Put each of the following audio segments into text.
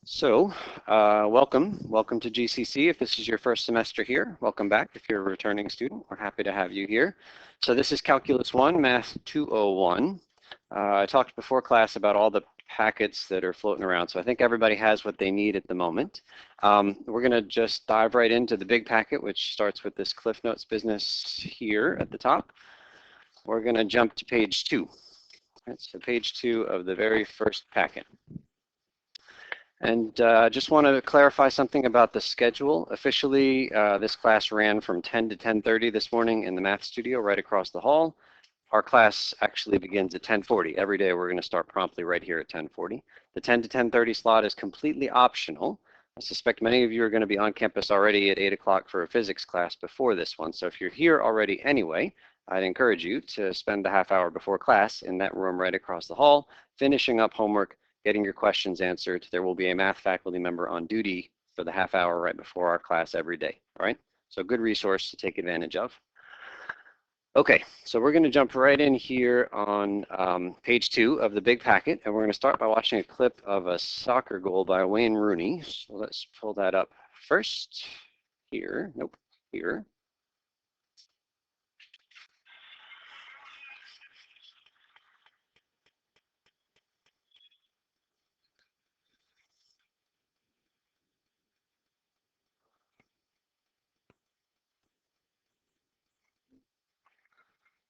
So, welcome to GCC. If this is your first semester here, welcome back. If you're a returning student, we're happy to have you here. So this is Calculus 1, Math 201. I talked before class about all the packets that are floating around, so I think everybody has what they need at the moment. We're going to just dive right into the big packet, which starts with this Cliff Notes business here at the top. We're going to jump to page 2. So page 2 of the very first packet. And just want to clarify something about the schedule. Officially, this class ran from 10 to 10:30 this morning in the math studio right across the hall. Our class actually begins at 10:40. Every day we're going to start promptly right here at 10:40. The 10 to 10:30 slot is completely optional. I suspect many of you are going to be on campus already at 8 o'clock for a physics class before this one. So if you're here already anyway, I'd encourage you to spend the half hour before class in that room right across the hall, finishing up homework, getting your questions answered. There will be a math faculty member on duty for the half hour right before our class every day, all right? So good resource to take advantage of. Okay, so we're going to jump right in here on page 2 of the big packet, and we're going to start by watching a clip of a soccer goal by Wayne Rooney. So let's pull that up first. Here, nope, here.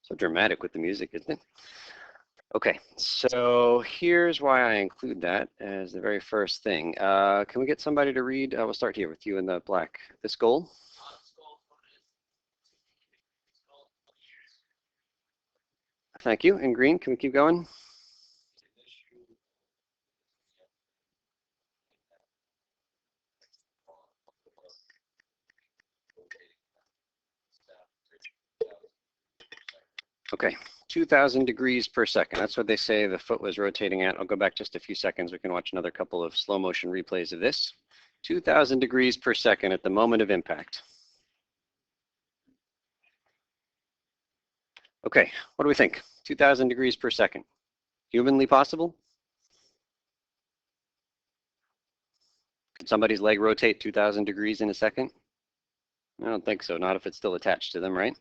So dramatic with the music, isn't it? Okay, so here's why I include that as the very first thing. Can we get somebody to read? We'll start here with you in the black. This goal. Thank you. In green, can we keep going? Okay, 2,000 degrees per second. That's what they say the foot was rotating at. I'll go back just a few seconds. We can watch another couple of slow motion replays of this. 2,000 degrees per second at the moment of impact. Okay, what do we think? 2,000 degrees per second. Humanly possible? Could somebody's leg rotate 2,000 degrees in a second? I don't think so, not if it's still attached to them, right?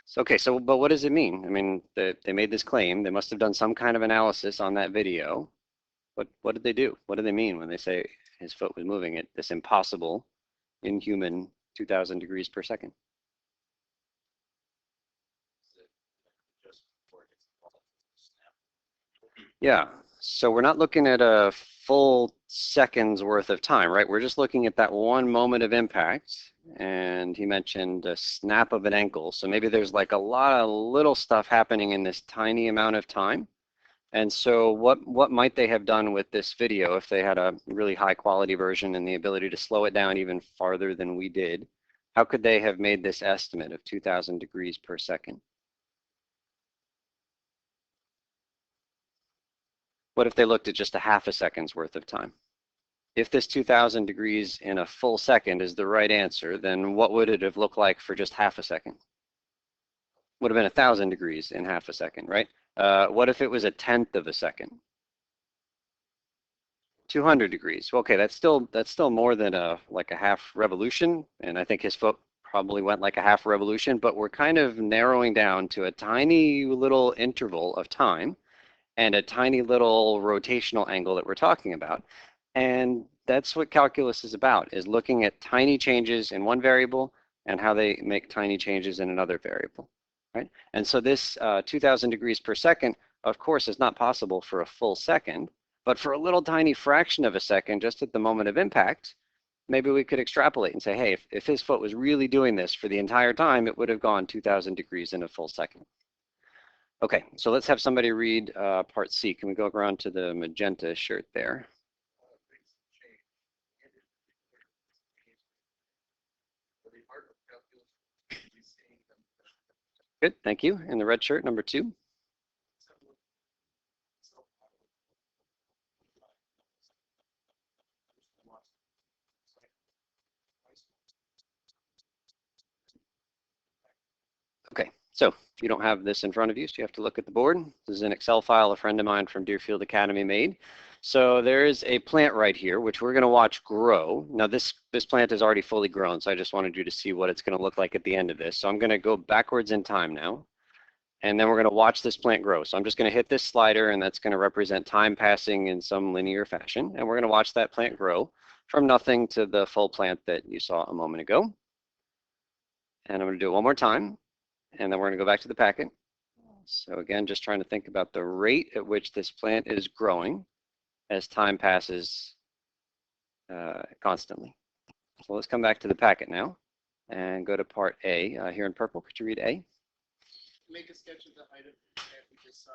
So, okay, so, but what does it mean? I mean, they made this claim. They must have done some kind of analysis on that video. What did they do? What do they mean when they say his foot was moving at this impossible, inhuman 2,000 degrees per second? Yeah, so we're not looking at a full second's worth of time, right? We're just looking at that one moment of impact. And he mentioned a snap of an ankle. So maybe there's like a lot of little stuff happening in this tiny amount of time. And so what might they have done with this video if they had a really high quality version and the ability to slow it down even farther than we did? How could they have made this estimate of 2,000 degrees per second? What if they looked at just a half a second's worth of time? If this 2,000 degrees in a full second is the right answer, then what would it have looked like for just half a second? Would have been 1,000 degrees in half a second, right? What if it was a tenth of a second? 200 degrees. Okay, that's still more than like a half revolution, and I think his foot probably went like a half revolution, but we're kind of narrowing down to a tiny little interval of time and a tiny little rotational angle that we're talking about. And that's what calculus is about, is looking at tiny changes in one variable and how they make tiny changes in another variable, right? And so this 2,000 degrees per second, of course, is not possible for a full second, but for a little tiny fraction of a second, just at the moment of impact, maybe we could extrapolate and say, hey, if his foot was really doing this for the entire time, it would have gone 2,000 degrees in a full second. Okay, so let's have somebody read part C. Can we go around to the magenta shirt there? Good, thank you. In the red shirt, number 2. Okay, so if you don't have this in front of you, so you have to look at the board. This is an Excel file a friend of mine from Deerfield Academy made. So there is a plant right here, which we're going to watch grow. Now this plant is already fully grown, so I just wanted you to see what it's going to look like at the end of this. So I'm going to go backwards in time now, and then we're going to watch this plant grow. So I'm just going to hit this slider, and that's going to represent time passing in some linear fashion. And we're going to watch that plant grow from nothing to the full plant that you saw a moment ago. And I'm going to do it one more time, and then we're going to go back to the packet. So again, just trying to think about the rate at which this plant is growing as time passes constantly. So let's come back to the packet now and go to part A. Here in purple, could you read A? Make a sketch of the height of the plant we just saw.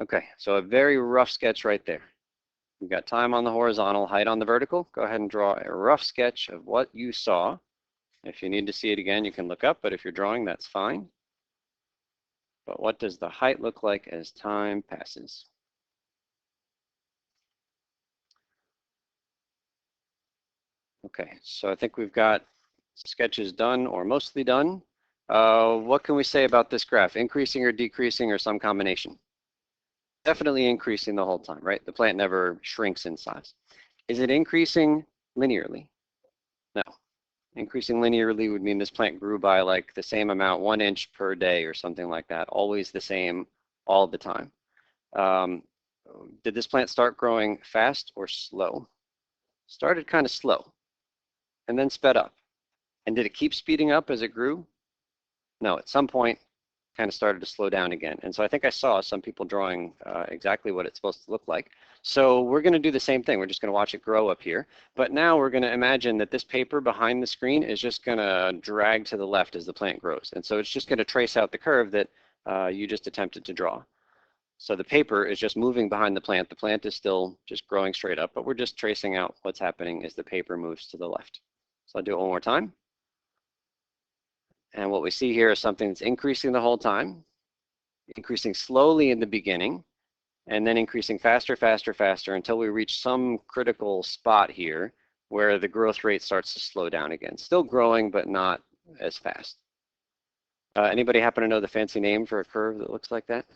Okay, so a very rough sketch right there. You've got time on the horizontal, height on the vertical. Go ahead and draw a rough sketch of what you saw. If you need to see it again, you can look up, but if you're drawing, that's fine. But what does the height look like as time passes? Okay, so I think we've got sketches done or mostly done. What can we say about this graph? Increasing or decreasing or some combination? Definitely increasing the whole time, right? The plant never shrinks in size. Is it increasing linearly? No. Increasing linearly would mean this plant grew by like the same amount, 1 inch per day or something like that, always the same all the time. Did this plant start growing fast or slow? Started kind of slow and then sped up. And did it keep speeding up as it grew? No, at some point kind of started to slow down again. And so I think I saw some people drawing exactly what it's supposed to look like. So we're going to do the same thing. We're just going to watch it grow up here. But now we're going to imagine that this paper behind the screen is just going to drag to the left as the plant grows. And so it's just going to trace out the curve that you just attempted to draw. So the paper is just moving behind the plant. The plant is still just growing straight up, but we're just tracing out what's happening as the paper moves to the left. So I'll do it one more time. And what we see here is something that's increasing the whole time, increasing slowly in the beginning, and then increasing faster, faster, faster until we reach some critical spot here where the growth rate starts to slow down again. Still growing, but not as fast. Anybody happen to know the fancy name for a curve that looks like that?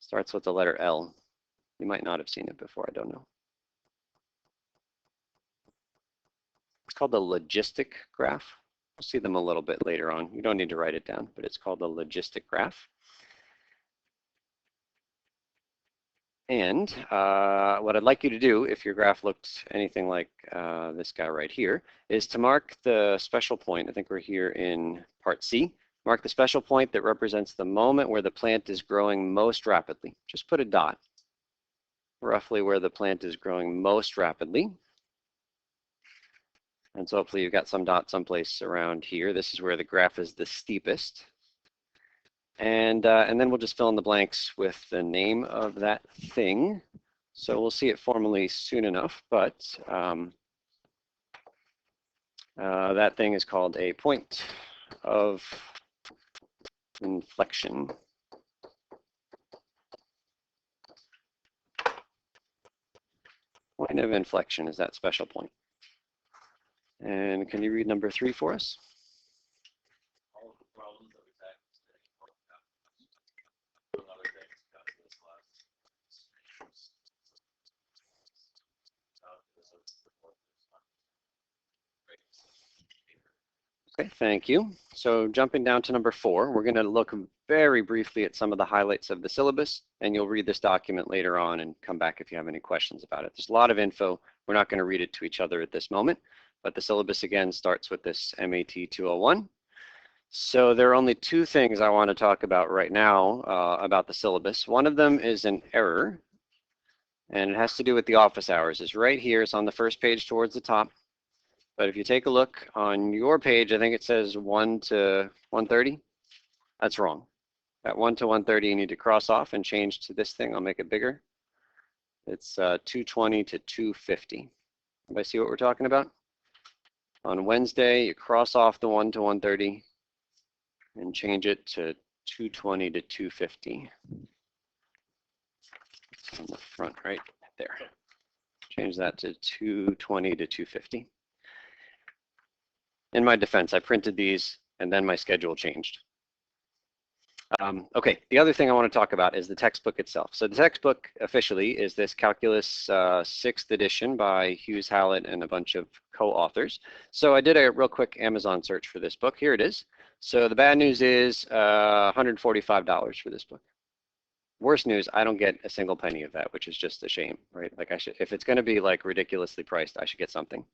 Starts with the letter L. You might not have seen it before, I don't know. It's called the logistic graph. We'll see them a little bit later on. You don't need to write it down, but it's called the logistic graph. And what I'd like you to do, if your graph looked anything like this guy right here, is to mark the special point. I think we're here in part C. Mark the special point that represents the moment where the plant is growing most rapidly. Just put a dot, roughly where the plant is growing most rapidly. And so hopefully you've got some dot someplace around here. This is where the graph is the steepest. And then we'll just fill in the blanks with the name of that thing. So we'll see it formally soon enough, but that thing is called a point of inflection. Point of inflection is that special point. And can you read number 3 for us? Okay, thank you. So jumping down to number 4, we're going to look very briefly at some of the highlights of the syllabus, and you'll read this document later on and come back if you have any questions about it. There's a lot of info. We're not going to read it to each other at this moment, but the syllabus again starts with this MAT 201. So there are only 2 things I want to talk about right now about the syllabus. One of them is an error, and it has to do with the office hours. It's right here. It's on the first page towards the top. But if you take a look on your page, I think it says 1 to 1:30. That's wrong. At 1 to 1:30, you need to cross off and change to this thing. I'll make it bigger. It's 2:20 to 2:50. Everybody see what we're talking about? On Wednesday, you cross off the 1 to 1:30 and change it to 2:20 to 2:50. It's on the front right there. Change that to 2:20 to 2:50. In my defense, I printed these and then my schedule changed. Okay, the other thing I want to talk about is the textbook itself. So the textbook officially is this Calculus 6th edition by Hughes Hallett and a bunch of co-authors. So I did a real quick Amazon search for this book. Here it is. So the bad news is $145 for this book. Worst news, I don't get a single penny of that, which is just a shame, right? Like I should, if it's going to be like ridiculously priced, I should get something.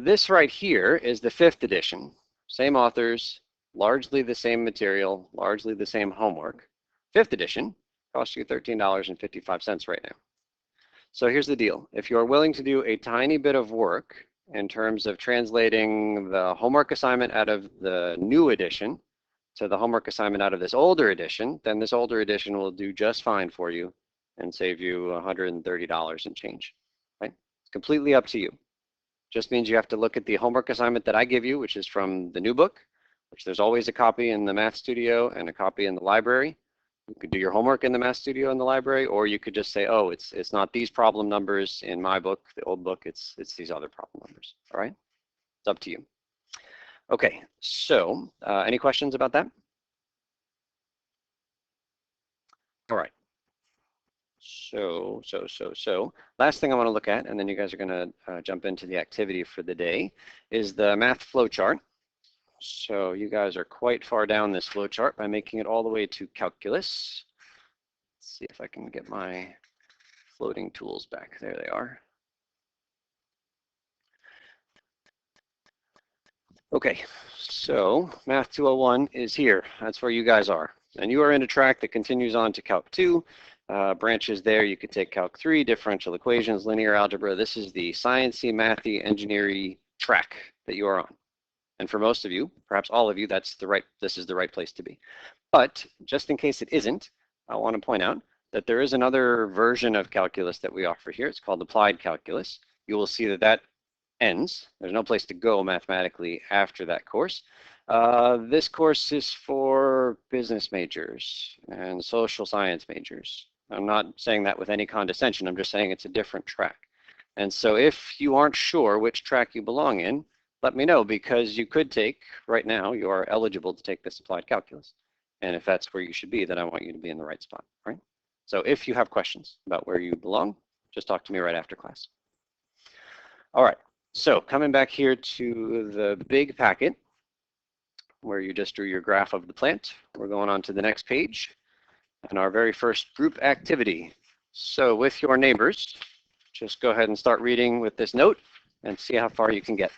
This right here is the 5th edition. Same authors, largely the same material, largely the same homework. 5th edition costs you $13.55 right now. So here's the deal. If you're willing to do a tiny bit of work in terms of translating the homework assignment out of the new edition to the homework assignment out of this older edition, then this older edition will do just fine for you and save you $130 and change. Right? It's completely up to you. Just means you have to look at the homework assignment that I give you, which is from the new book, which there's always a copy in the Math Studio and a copy in the library. You could do your homework in the Math Studio in the library, or you could just say, oh, it's not these problem numbers in my book, the old book, it's these other problem numbers. All right? It's up to you. Okay, so any questions about that? All right. So, last thing I want to look at, and then you guys are going to jump into the activity for the day, is the math flowchart. So you guys are quite far down this flowchart by making it all the way to calculus. Let's see if I can get my floating tools back. There they are. Okay, so Math 201 is here. That's where you guys are. And you are in a track that continues on to Calc 2. Branches there, you could take Calc 3, differential equations, linear algebra. This is the sciencey, mathy, engineering track that you are on. And for most of you, perhaps all of you, this is the right place to be. But just in case it isn't, I want to point out that there is another version of calculus that we offer here. It's called applied calculus. You will see that that ends. There's no place to go mathematically after that course. This course is for business majors and social science majors. I'm not saying that with any condescension. I'm just saying it's a different track. And so if you aren't sure which track you belong in, let me know, because you could take, right now, you are eligible to take this applied calculus. And if that's where you should be, then I want you to be in the right spot, right? So if you have questions about where you belong, just talk to me right after class. All right, so coming back here to the big packet, where you just drew your graph of the plant, we're going on to the next page, and our very first group activity. So with your neighbors, just go ahead and start reading with this note and see how far you can get.